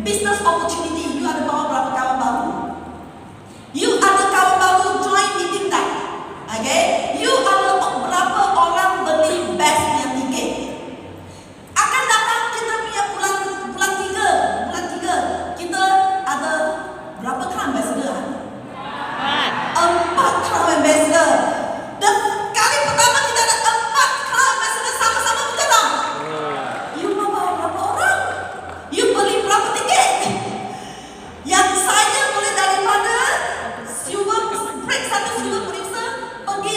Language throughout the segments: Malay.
business opportunity. You ada bawa berapa kawan baru? You ada kawan baru join meeting tak? Okay? You ada berapa orang beli best punya tiket? Akan datang kita punya bulan 3 kita ada berapa kawan ambassador? 4 kawan ambassador. Dan kali pertama kita ada 4 kawan ambassador sama-sama, bukan tak? You mau bawa berapa orang? You beli berapa tiket? Yang saya boleh daripada silver break satu silver producer pergi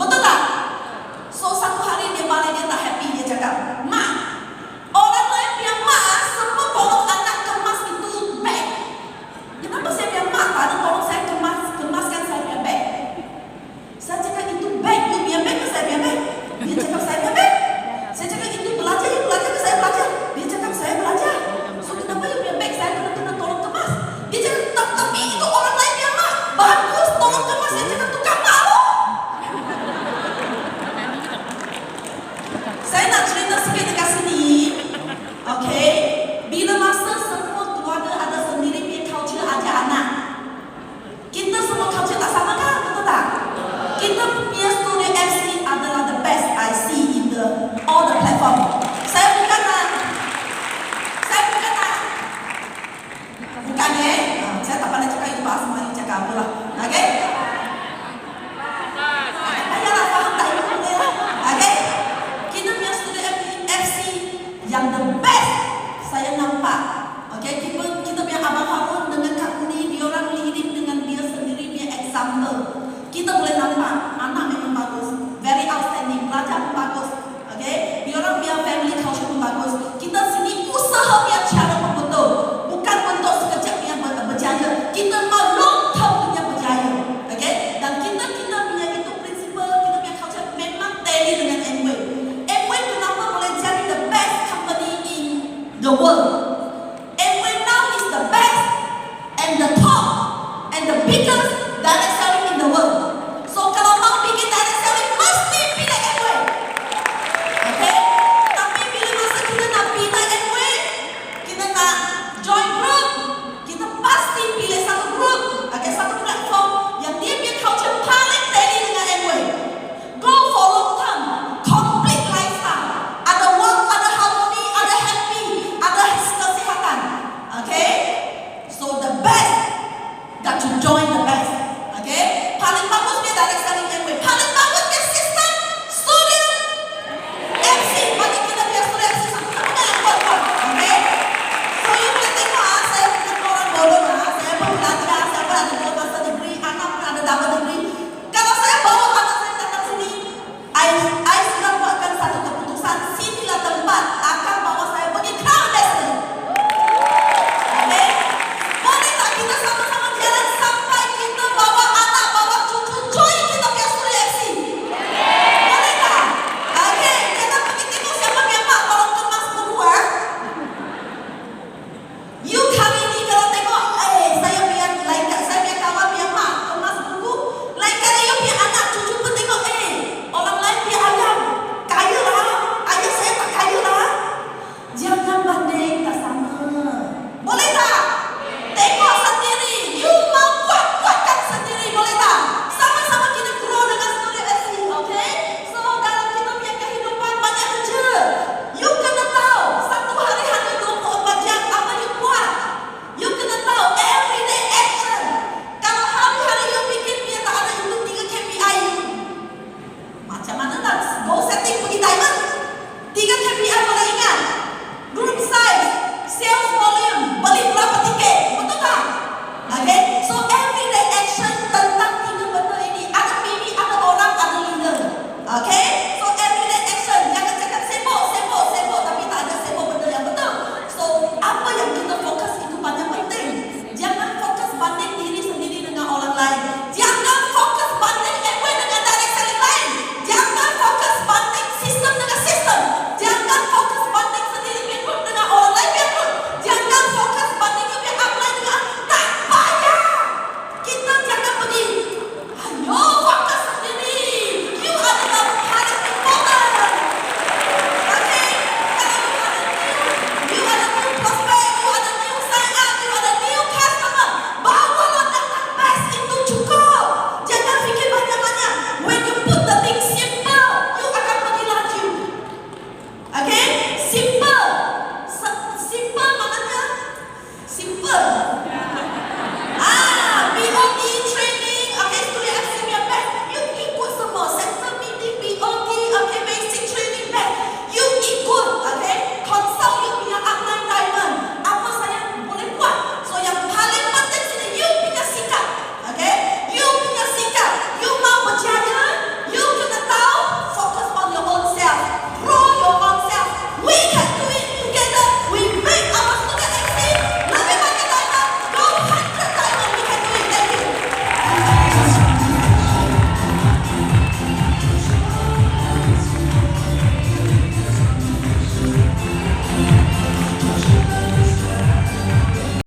Betul tak? So satu hari dia balik, dia tak happy, dia cakap, "Mak, orang lain punya mak semua tolong anak kemas itu bag. Kenapa saya punya mak tak ada tolong saya kemaskan saya punya bag?" Saya cakap, "Itu bag, you punya bag ke saya punya bag?" Dia cakap, "Saya punya bag." Saya cakap, "Itu belajar, you belajar ke saya belajar?" Dia cakap, "Saya belajar." "So kenapa you punya bag saya kena tolong kemas?" Dia cakap, "Tapi itu orang lain punya mak. Bagus, tolong kemas." Saya cakap, "Tukang mak lo." Saya nak cerita sikit dekat sini. Okay, bila masa semua keluarga ada sendiri punya culture ajar anak. Kita semua culture tak sama kan? Betul tak? Kita punya studio MC adalah the best I see in all the platform. Saya bukan saya tak pandai cakap itu bahasa Melayu, cakap apa lah. Okay? Payahlah faham tak itu boleh lah. Okay? Kita punya studio FC yang the best saya nampak. Okay? Kita punya Abang Harun dengan Kak Uni, dia orang leading dengan dia sendiri punya example. Kita boleh nampak anak memang bagus, very outstanding, belajar pun bagus. Okay? Dia orang punya family culture pun bagus. Kita sini usaha punya cara pun betul. Bukan untuk sekejap punya berjaya. Kita mau long term punya berjaya. Okay? Dan kita punya itu prinsipal, kita punya culture memang tally dengan Amway. Amway kenapa boleh jadi the best company in the world?